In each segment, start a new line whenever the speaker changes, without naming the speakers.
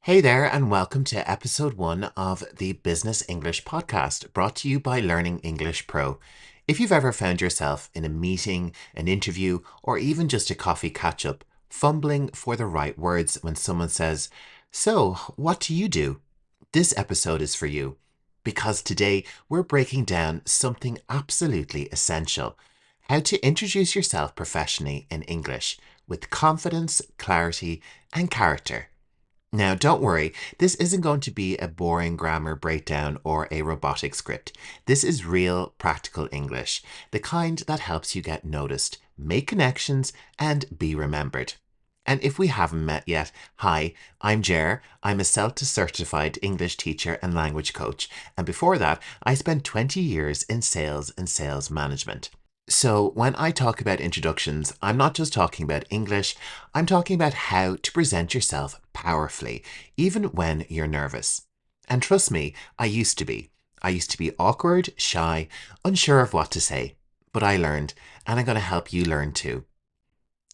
Hey there, and welcome to episode 1 of the Business English podcast brought to you by Learning English Pro. If you've ever found yourself in a meeting, an interview, or even just a coffee catch up, fumbling for the right words when someone says, "So, what do you do?" This episode is for you because today we're breaking down something absolutely essential: how to introduce yourself professionally in English with confidence, clarity, and character. Now, don't worry, this isn't going to be a boring grammar breakdown or a robotic script. This is real, practical English, the kind that helps you get noticed, make connections, and be remembered. And if we haven't met yet, hi, I'm Jer. I'm a CELTA certified English teacher and language coach. And before that, I spent 20 years in sales and sales management. So, when I talk about introductions, I'm not just talking about English, I'm talking about how to present yourself powerfully, even when you're nervous. And trust me, I used to be. I used to be awkward, shy, unsure of what to say. But I learned, and I'm going to help you learn too.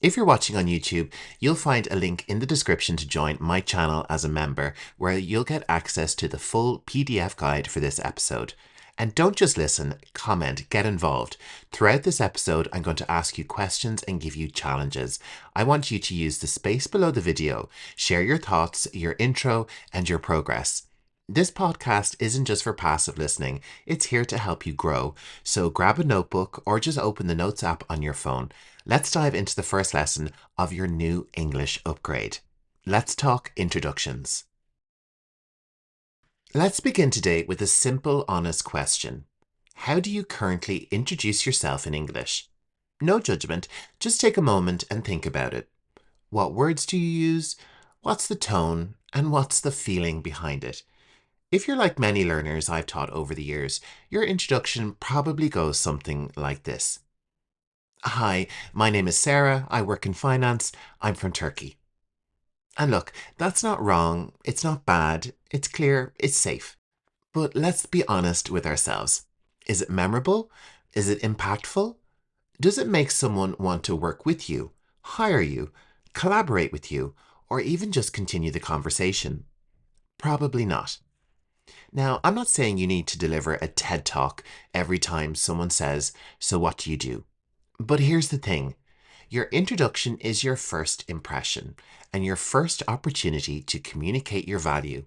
If you're watching on YouTube, you'll find a link in the description to join my channel as a member, where you'll get access to the full PDF guide for this episode. And don't just listen, comment, get involved. Throughout this episode, I'm going to ask you questions and give you challenges. I want you to use the space below the video, share your thoughts, your intro, and your progress. This podcast isn't just for passive listening, it's here to help you grow. So grab a notebook or just open the Notes app on your phone. Let's dive into the first lesson of your new English upgrade. Let's talk introductions. Let's begin today with a simple, honest question. How do you currently introduce yourself in English? No judgment, just take a moment and think about it. What words do you use? What's the tone? And what's the feeling behind it? If you're like many learners I've taught over the years, your introduction probably goes something like this. Hi, my name is Sarah. I work in finance. I'm from Turkey. And look, that's not wrong. It's not bad. It's clear. It's safe. But let's be honest with ourselves. Is it memorable? Is it impactful? Does it make someone want to work with you, hire you, collaborate with you, or even just continue the conversation? Probably not. Now, I'm not saying you need to deliver a TED Talk every time someone says, "So what do you do?" But here's the thing. Your introduction is your first impression and your first opportunity to communicate your value.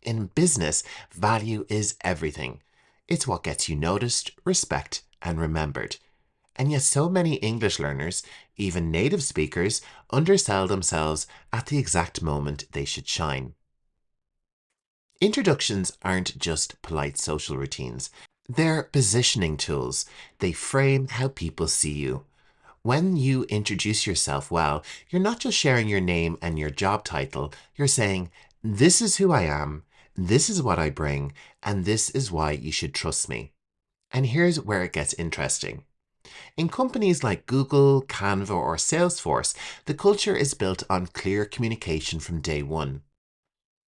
In business, value is everything. It's what gets you noticed, respect, and remembered. And yet so many English learners, even native speakers, undersell themselves at the exact moment they should shine. Introductions aren't just polite social routines. They're positioning tools. They frame how people see you. When you introduce yourself well, you're not just sharing your name and your job title. You're saying, "This is who I am, this is what I bring, and this is why you should trust me." And here's where it gets interesting. In companies like Google, Canva, or Salesforce, the culture is built on clear communication from day one.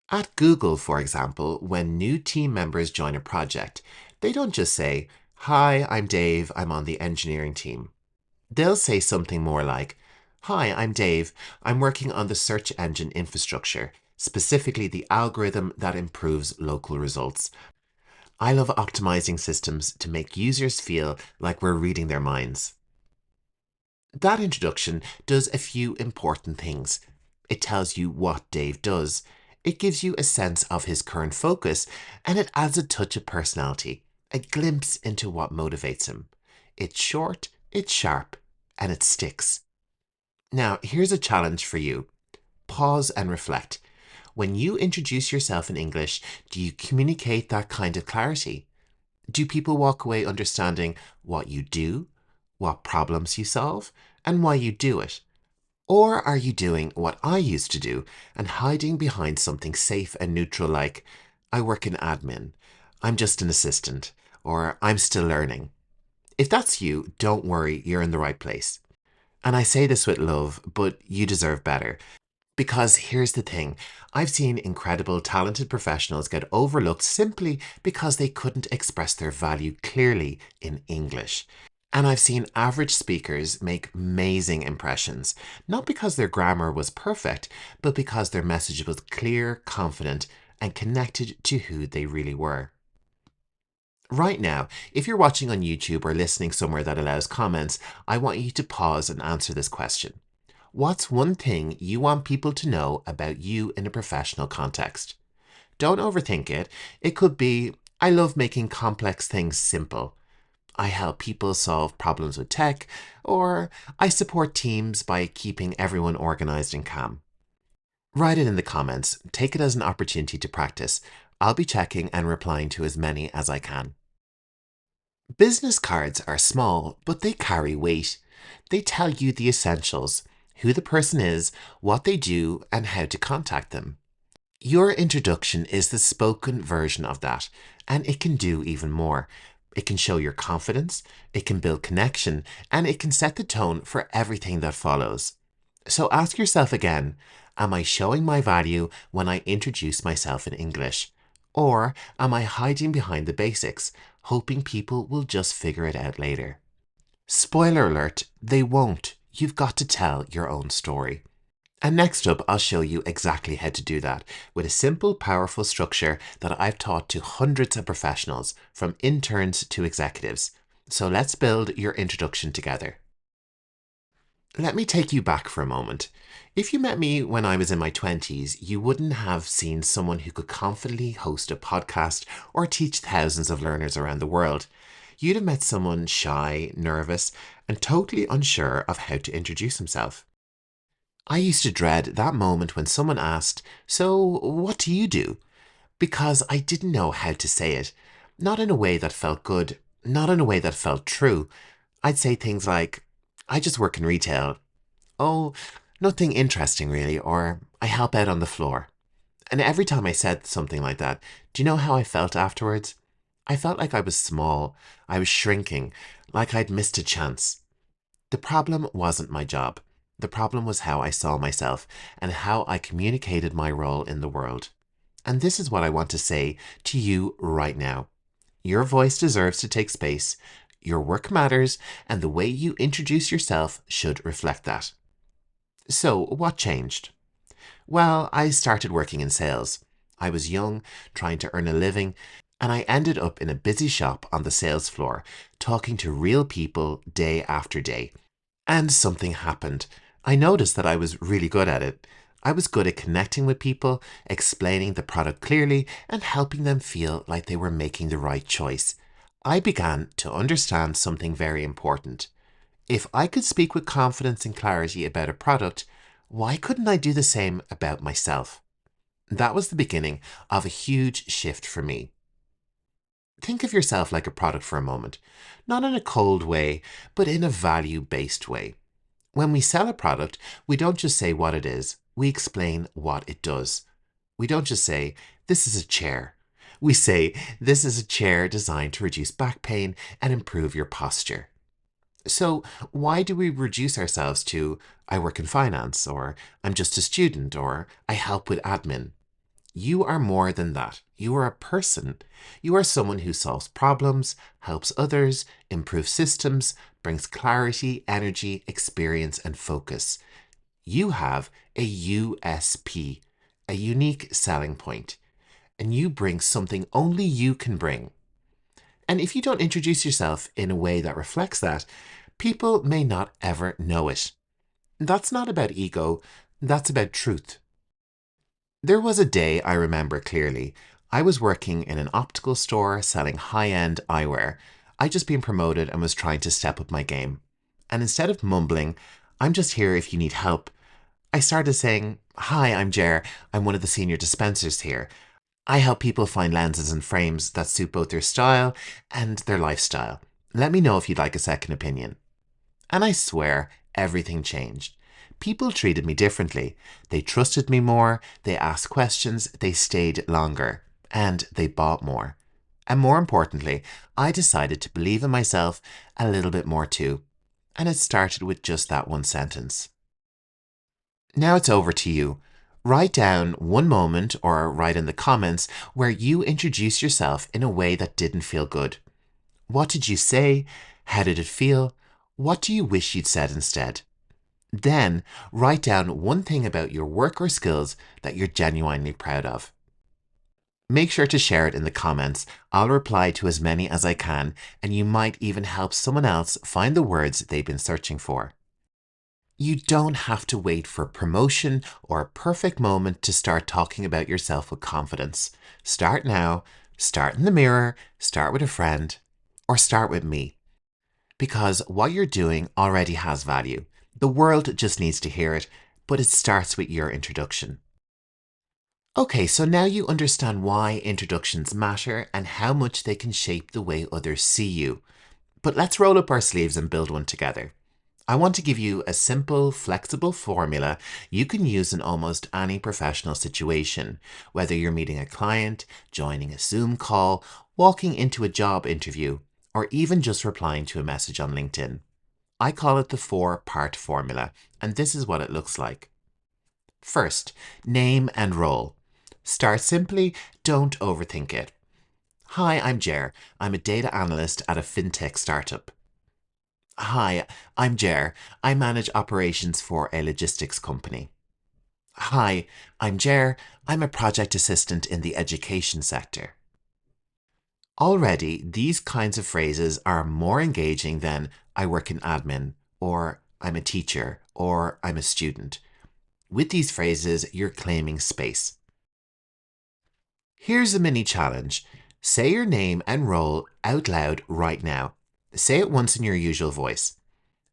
At Google, for example, when new team members join a project, they don't just say, "Hi, I'm Dave, I'm on the engineering team." They'll say something more like, "Hi, I'm Dave. I'm working on the search engine infrastructure, specifically the algorithm that improves local results. I love optimizing systems to make users feel like we're reading their minds." That introduction does a few important things. It tells you what Dave does. It gives you a sense of his current focus, and it adds a touch of personality, a glimpse into what motivates him. It's short, it's sharp, and it sticks. Now, here's a challenge for you. Pause and reflect. When you introduce yourself in English, do you communicate that kind of clarity? Do people walk away understanding what you do, what problems you solve, and why you do it? Or are you doing what I used to do and hiding behind something safe and neutral like, "I work in admin, I'm just an assistant," or "I'm still learning"? If that's you, don't worry, you're in the right place. And I say this with love, but you deserve better. Because here's the thing, I've seen incredible, talented professionals get overlooked simply because they couldn't express their value clearly in English. And I've seen average speakers make amazing impressions, not because their grammar was perfect, but because their message was clear, confident, and connected to who they really were. Right now, if you're watching on YouTube or listening somewhere that allows comments, I want you to pause and answer this question. What's one thing you want people to know about you in a professional context? Don't overthink it. It could be, I love making complex things simple. I help people solve problems with tech, or I support teams by keeping everyone organized and calm. Write it in the comments. Take it as an opportunity to practice. I'll be checking and replying to as many as I can. Business cards are small, but they carry weight. They tell you the essentials, who the person is, what they do, and how to contact them. Your introduction is the spoken version of that, and it can do even more. It can show your confidence, it can build connection, and it can set the tone for everything that follows. So ask yourself again, am I showing my value when I introduce myself in English? Or am I hiding behind the basics, hoping people will just figure it out later? Spoiler alert, they won't. You've got to tell your own story. And next up, I'll show you exactly how to do that with a simple, powerful structure that I've taught to hundreds of professionals, from interns to executives. So let's build your introduction together. Let me take you back for a moment. If you met me when I was in my 20s, you wouldn't have seen someone who could confidently host a podcast or teach thousands of learners around the world. You'd have met someone shy, nervous, and totally unsure of how to introduce himself. I used to dread that moment when someone asked, "So, what do you do?" Because I didn't know how to say it. Not in a way that felt good, not in a way that felt true. I'd say things like, "I just work in retail." "Oh, nothing interesting really," or "I help out on the floor." And every time I said something like that, do you know how I felt afterwards? I felt like I was small, I was shrinking, like I'd missed a chance. The problem wasn't my job. The problem was how I saw myself and how I communicated my role in the world. And this is what I want to say to you right now. Your voice deserves to take space. Your work matters, and the way you introduce yourself should reflect that. So, what changed? Well, I started working in sales. I was young, trying to earn a living, and I ended up in a busy shop on the sales floor, talking to real people day after day. And something happened. I noticed that I was really good at it. I was good at connecting with people, explaining the product clearly, and helping them feel like they were making the right choice. I began to understand something very important. If I could speak with confidence and clarity about a product, why couldn't I do the same about myself? That was the beginning of a huge shift for me. Think of yourself like a product for a moment, not in a cold way, but in a value-based way. When we sell a product, we don't just say what it is, we explain what it does. We don't just say, "This is a chair." We say, "This is a chair designed to reduce back pain and improve your posture." So why do we reduce ourselves to, "I work in finance," or "I'm just a student," or "I help with admin"? You are more than that. You are a person. You are someone who solves problems, helps others, improves systems, brings clarity, energy, experience, and focus. You have a USP, a unique selling point, and you bring something only you can bring. And if you don't introduce yourself in a way that reflects that, people may not ever know it. That's not about ego, that's about truth. There was a day I remember clearly. I was working in an optical store selling high-end eyewear. I'd just been promoted and was trying to step up my game. And instead of mumbling, "I'm just here if you need help," I started saying, "Hi, I'm Jer. I'm one of the senior dispensers here. I help people find lenses and frames that suit both their style and their lifestyle. Let me know if you'd like a second opinion." And I swear, everything changed. People treated me differently. They trusted me more, they asked questions, they stayed longer, and they bought more. And more importantly, I decided to believe in myself a little bit more too. And it started with just that one sentence. Now it's over to you. Write down one moment or write in the comments where you introduce yourself in a way that didn't feel good. What did you say? How did it feel? What do you wish you'd said instead? Then write down one thing about your work or skills that you're genuinely proud of. Make sure to share it in the comments. I'll reply to as many as I can, and you might even help someone else find the words they've been searching for. You don't have to wait for promotion or a perfect moment to start talking about yourself with confidence. Start now, start in the mirror, start with a friend, or start with me. Because what you're doing already has value. The world just needs to hear it, but it starts with your introduction. Okay, so now you understand why introductions matter and how much they can shape the way others see you. But let's roll up our sleeves and build one together. I want to give you a simple, flexible formula you can use in almost any professional situation, whether you're meeting a client, joining a Zoom call, walking into a job interview, or even just replying to a message on LinkedIn. I call it the 4-part formula, and this is what it looks like. First, name and role. Start simply, don't overthink it. Hi, I'm Jer. I'm a data analyst at a fintech startup. Hi, I'm Jer. I manage operations for a logistics company. Hi, I'm Jer. I'm a project assistant in the education sector. Already, these kinds of phrases are more engaging than I work in admin, or I'm a teacher, or I'm a student. With these phrases, you're claiming space. Here's a mini challenge. Say your name and role out loud right now. Say it once in your usual voice.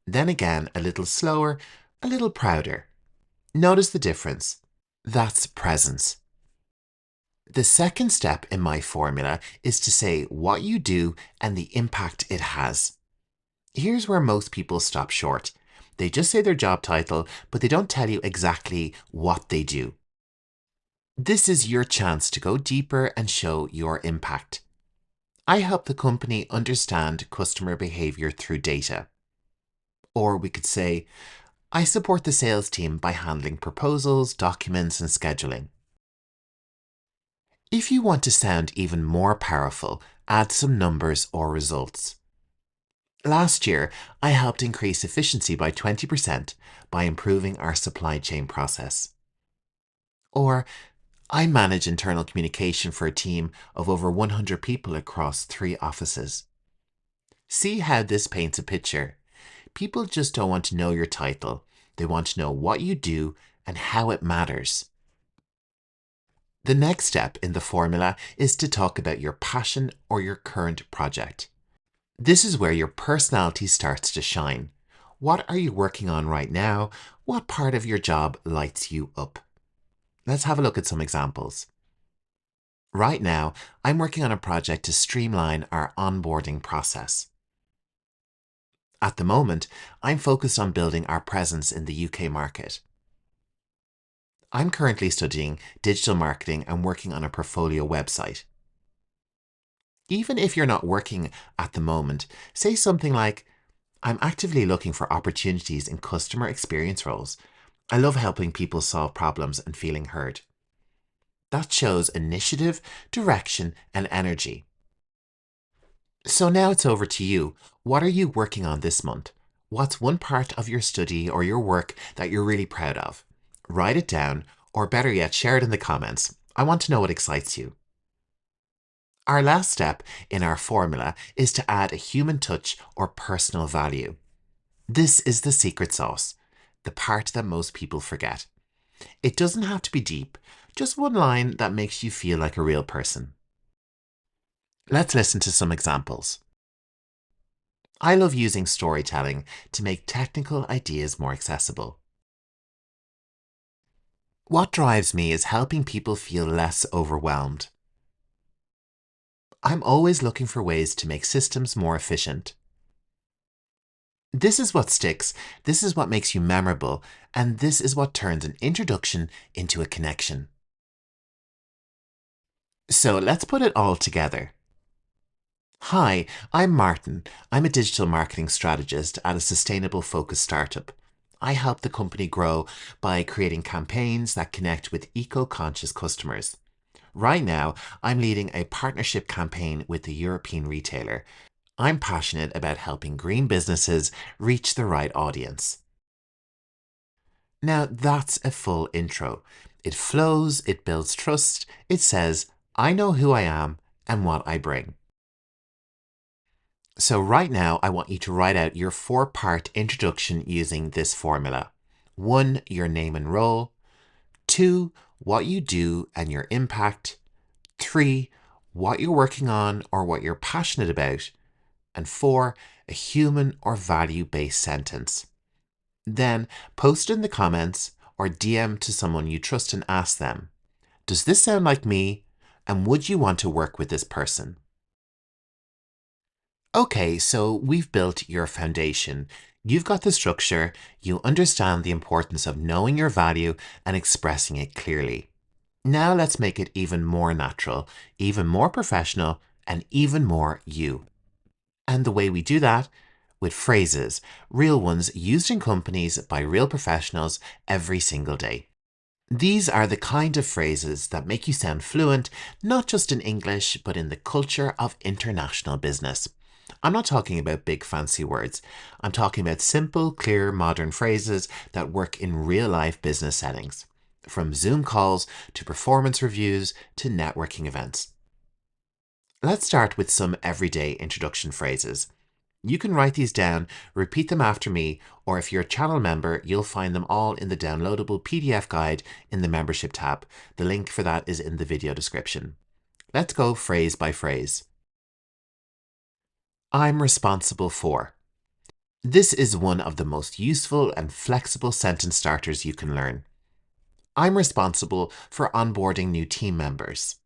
Then again, a little slower, a little prouder. Notice the difference. That's presence. The second step in my formula is to say what you do and the impact it has. Here's where most people stop short. They just say their job title, but they don't tell you exactly what they do. This is your chance to go deeper and show your impact. I help the company understand customer behavior through data. Or we could say, I support the sales team by handling proposals, documents, and scheduling. If you want to sound even more powerful, add some numbers or results. Last year, I helped increase efficiency by 20% by improving our supply chain process. Or, I manage internal communication for a team of over 100 people across 3 offices. See how this paints a picture. People just don't want to know your title. They want to know what you do and how it matters. The next step in the formula is to talk about your passion or your current project. This is where your personality starts to shine. What are you working on right now? What part of your job lights you up? Let's have a look at some examples. Right now, I'm working on a project to streamline our onboarding process. At the moment, I'm focused on building our presence in the UK market. I'm currently studying digital marketing and working on a portfolio website. Even if you're not working at the moment, say something like, I'm actively looking for opportunities in customer experience roles. I love helping people solve problems and feeling heard. That shows initiative, direction, and energy. So now it's over to you. What are you working on this month? What's one part of your study or your work that you're really proud of? Write it down, or better yet, share it in the comments. I want to know what excites you. Our last step in our formula is to add a human touch or personal value. This is the secret sauce, the part that most people forget. It doesn't have to be deep, just one line that makes you feel like a real person. Let's listen to some examples. I love using storytelling to make technical ideas more accessible. What drives me is helping people feel less overwhelmed. I'm always looking for ways to make systems more efficient. This is what sticks, this is what makes you memorable, and this is what turns an introduction into a connection. So let's put it all together. Hi, I'm Martin. I'm a digital marketing strategist at a sustainable focused startup. I help the company grow by creating campaigns that connect with eco-conscious customers. Right now, I'm leading a partnership campaign with a European retailer. I'm passionate about helping green businesses reach the right audience. Now that's a full intro. It flows, it builds trust, it says, I know who I am and what I bring. So right now, I want you to write out your 4-part introduction using this formula. 1, your name and role. 2, what you do and your impact. 3, what you're working on or what you're passionate about. And 4, a human or value-based sentence. Then post in the comments or DM to someone you trust and ask them, does this sound like me? And would you want to work with this person? Okay, so we've built your foundation. You've got the structure, you understand the importance of knowing your value and expressing it clearly. Now let's make it even more natural, even more professional, and even more you. And the way we do that? With phrases, real ones used in companies by real professionals every single day. These are the kind of phrases that make you sound fluent, not just in English, but in the culture of international business. I'm not talking about big fancy words. I'm talking about simple, clear, modern phrases that work in real life business settings, from Zoom calls to performance reviews to networking events. Let's start with some everyday introduction phrases. You can write these down, repeat them after me, or if you're a channel member, you'll find them all in the downloadable PDF guide in the membership tab. The link for that is in the video description. Let's go phrase by phrase. I'm responsible for. This is one of the most useful and flexible sentence starters you can learn. I'm responsible for onboarding new team members.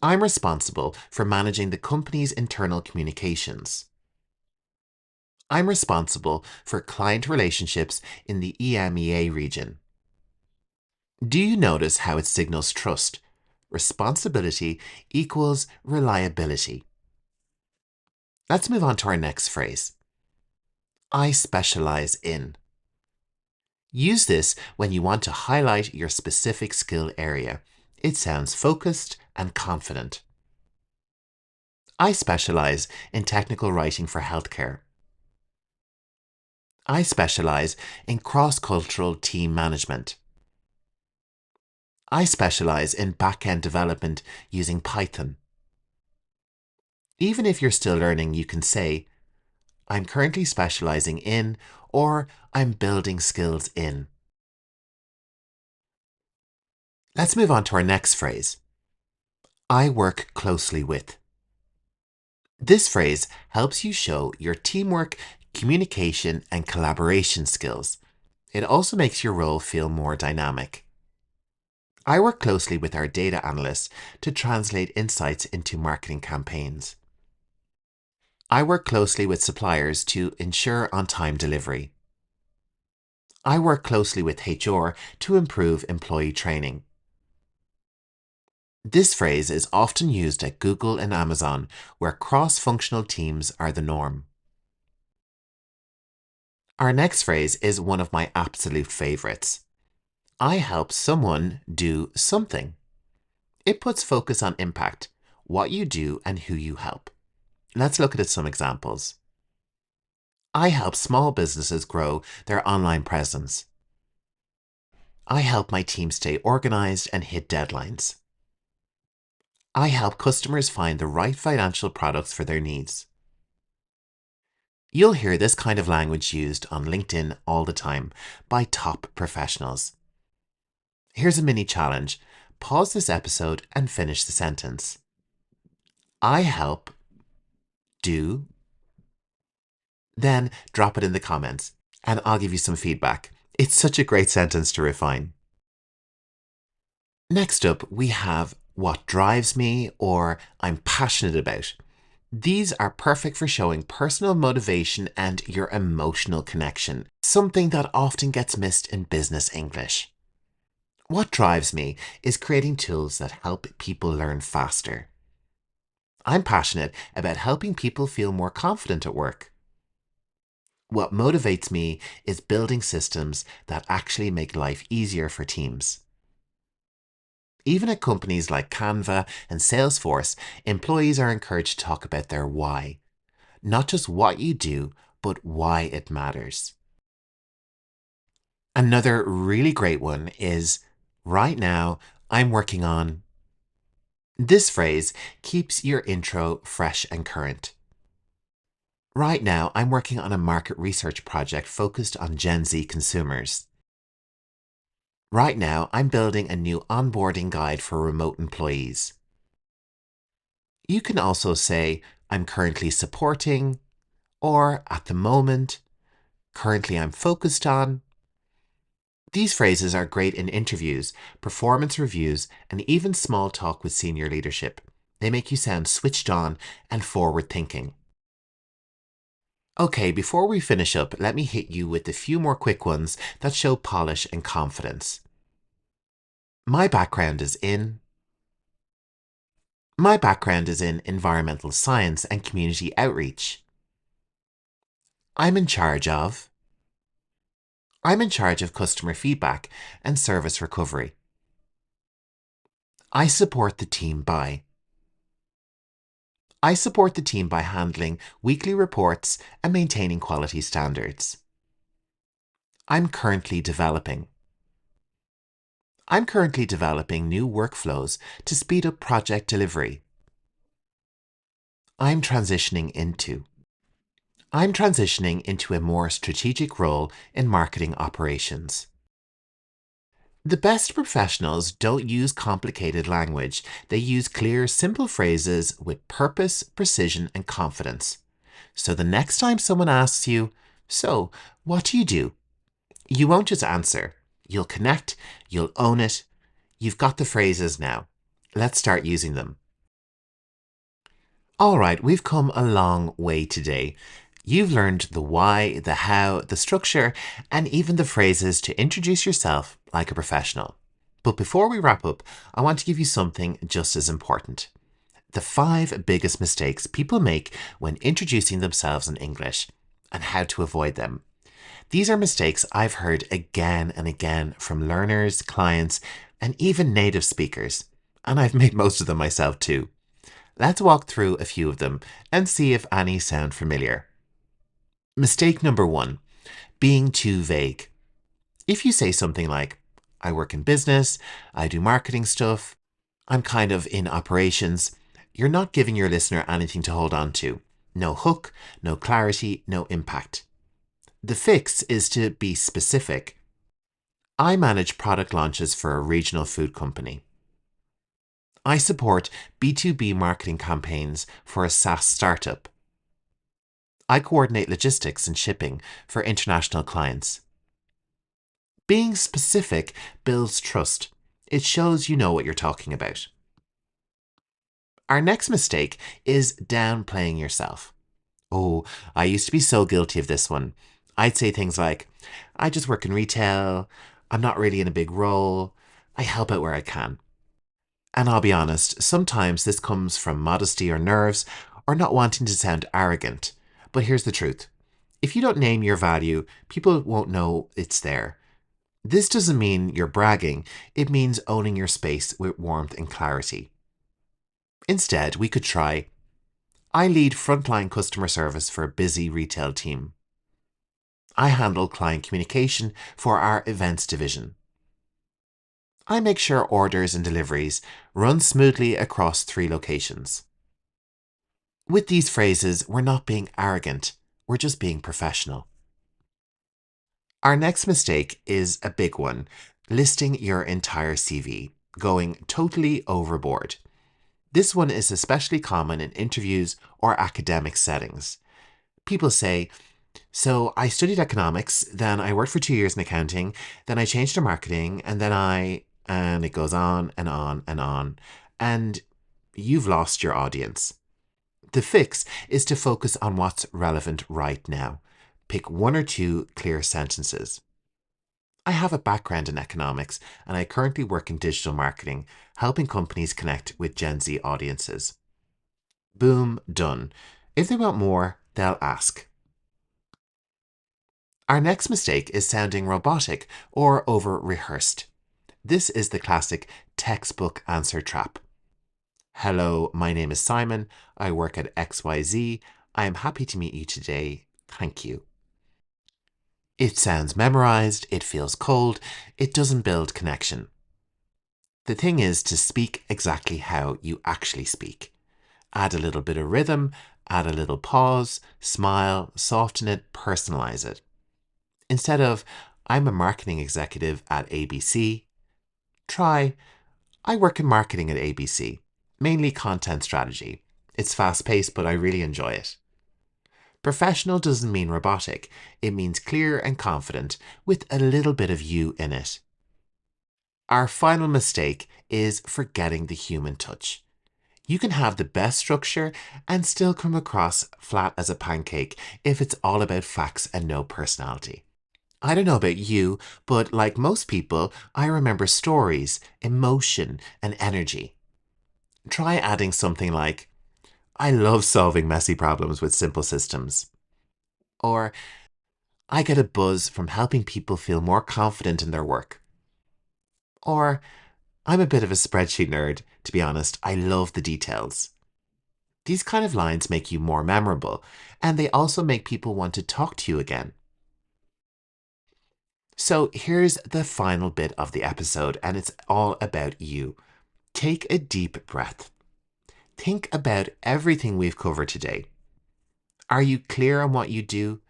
I'm responsible for managing the company's internal communications. I'm responsible for client relationships in the EMEA region. Do you notice how it signals trust? Responsibility equals reliability. Let's move on to our next phrase. I specialize in. Use this when you want to highlight your specific skill area. It sounds focused and confident. I specialize in technical writing for healthcare. I specialize in cross-cultural team management. I specialize in back-end development using Python. Even if you're still learning, you can say, I'm currently specializing in, or I'm building skills in. Let's move on to our next phrase. I work closely with. This phrase helps you show your teamwork, communication, and collaboration skills. It also makes your role feel more dynamic. I work closely with our data analysts to translate insights into marketing campaigns. I work closely with suppliers to ensure on-time delivery. I work closely with HR to improve employee training. This phrase is often used at Google and Amazon, where cross-functional teams are the norm. Our next phrase is one of my absolute favorites. I help someone do something. It puts focus on impact, what you do and who you help. Let's look at some examples. I help small businesses grow their online presence. I help my team stay organized and hit deadlines. I help customers find the right financial products for their needs. You'll hear this kind of language used on LinkedIn all the time by top professionals. Here's a mini challenge. Pause this episode and finish the sentence. I help do, then drop it in the comments and I'll give you some feedback. It's such a great sentence to refine. Next up, we have what drives me or I'm passionate about. These are perfect for showing personal motivation and your emotional connection, something that often gets missed in business English. What drives me is creating tools that help people learn faster. I'm passionate about helping people feel more confident at work. What motivates me is building systems that actually make life easier for teams. Even at companies like Canva and Salesforce, employees are encouraged to talk about their why. Not just what you do, but why it matters. Another really great one is, right now, I'm working on. This phrase keeps your intro fresh and current. Right now, I'm working on a market research project focused on Gen Z consumers. Right now, I'm building a new onboarding guide for remote employees. You can also say, I'm currently supporting, or at the moment, currently I'm focused on. These phrases are great in interviews, performance reviews, and even small talk with senior leadership. They make you sound switched on and forward thinking. Okay, before we finish up, let me hit you with a few more quick ones that show polish and confidence. My background is in. My background is in environmental science and community outreach. I'm in charge of. I'm in charge of customer feedback and service recovery. I support the team by. I support the team by handling weekly reports and maintaining quality standards. I'm currently developing. I'm currently developing new workflows to speed up project delivery. I'm transitioning into. I'm transitioning into a more strategic role in marketing operations. The best professionals don't use complicated language. They use clear, simple phrases with purpose, precision, and confidence. So the next time someone asks you, "So, what do you do?" you won't just answer. You'll connect, you'll own it. You've got the phrases now. Let's start using them. All right, we've come a long way today. You've learned the why, the how, the structure, and even the phrases to introduce yourself like a professional. But before we wrap up, I want to give you something just as important. The 5 biggest mistakes people make when introducing themselves in English and how to avoid them. These are mistakes I've heard again and again from learners, clients, and even native speakers. And I've made most of them myself too. Let's walk through a few of them and see if any sound familiar. Mistake number 1, being too vague. If you say something like, I work in business, I do marketing stuff, I'm kind of in operations, you're not giving your listener anything to hold on to. No hook, no clarity, no impact. The fix is to be specific. I manage product launches for a regional food company. I support B2B marketing campaigns for a SaaS startup. I coordinate logistics and shipping for international clients. Being specific builds trust. It shows you know what you're talking about. Our next mistake is downplaying yourself. Oh, I used to be so guilty of this one. I'd say things like, I just work in retail, I'm not really in a big role, I help out where I can. And I'll be honest, sometimes this comes from modesty or nerves or not wanting to sound arrogant. But here's the truth. If you don't name your value, people won't know it's there. This doesn't mean you're bragging, it means owning your space with warmth and clarity. Instead, we could try, I lead frontline customer service for a busy retail team. I handle client communication for our events division. I make sure orders and deliveries run smoothly across 3 locations. With these phrases, we're not being arrogant, we're just being professional. Our next mistake is a big one, listing your entire CV, going totally overboard. This one is especially common in interviews or academic settings. People say, so I studied economics, then I worked for 2 years in accounting, then I changed to marketing, and and it goes on and on and on. And you've lost your audience. The fix is to focus on what's relevant right now. Pick 1 or 2 clear sentences. I have a background in economics and I currently work in digital marketing, helping companies connect with Gen Z audiences. Boom, done. If they want more, they'll ask. Our next mistake is sounding robotic or over-rehearsed. This is the classic textbook answer trap. Hello, my name is Simon. I work at XYZ. I am happy to meet you today. Thank you. It sounds memorized, it feels cold, it doesn't build connection. The thing is to speak exactly how you actually speak. Add a little bit of rhythm, add a little pause, smile, soften it, personalize it. Instead of, I'm a marketing executive at ABC, try, I work in marketing at ABC, mainly content strategy. It's fast paced, but I really enjoy it. Professional doesn't mean robotic. It means clear and confident with a little bit of you in it. Our final mistake is forgetting the human touch. You can have the best structure and still come across flat as a pancake if it's all about facts and no personality. I don't know about you, but like most people, I remember stories, emotion, and energy. Try adding something like, I love solving messy problems with simple systems. Or, I get a buzz from helping people feel more confident in their work. Or, I'm a bit of a spreadsheet nerd, to be honest, I love the details. These kind of lines make you more memorable, and they also make people want to talk to you again. So here's the final bit of the episode, and it's all about you. Take a deep breath. Think about everything we've covered today. Are you clear on what you do?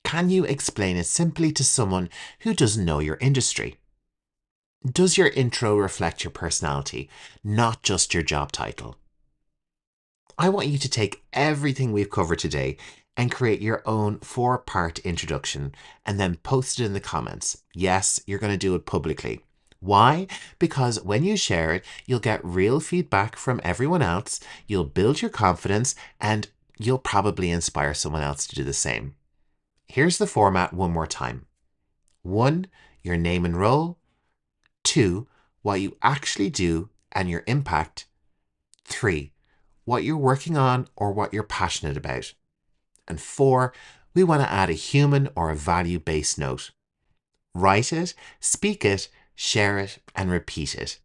Can you explain it simply to someone who doesn't know your industry? Does your intro reflect your personality, not just your job title? I want you to take everything we've covered today and create your own 4-part introduction and then post it in the comments. Yes, you're going to do it publicly. Why? Because when you share it, you'll get real feedback from everyone else, you'll build your confidence, and you'll probably inspire someone else to do the same. Here's the format one more time. 1, your name and role. 2, what you actually do and your impact. 3, what you're working on or what you're passionate about. And 4, we want to add a human or a value-based note. Write it, speak it, share it, and repeat it.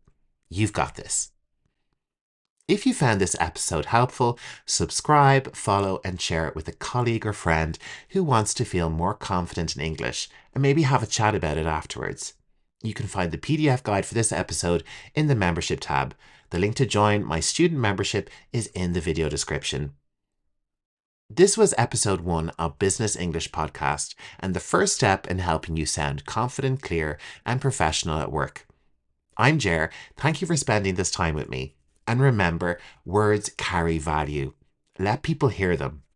You've got this. If you found this episode helpful, subscribe, follow, and share it with a colleague or friend who wants to feel more confident in English and maybe have a chat about it afterwards. You can find the PDF guide for this episode in the membership tab. The link to join my student membership is in the video description. This was episode 1 of Business English Podcast and the first step in helping you sound confident, clear, and professional at work. I'm Jer. Thank you for spending this time with me. And remember, words carry value. Let people hear them.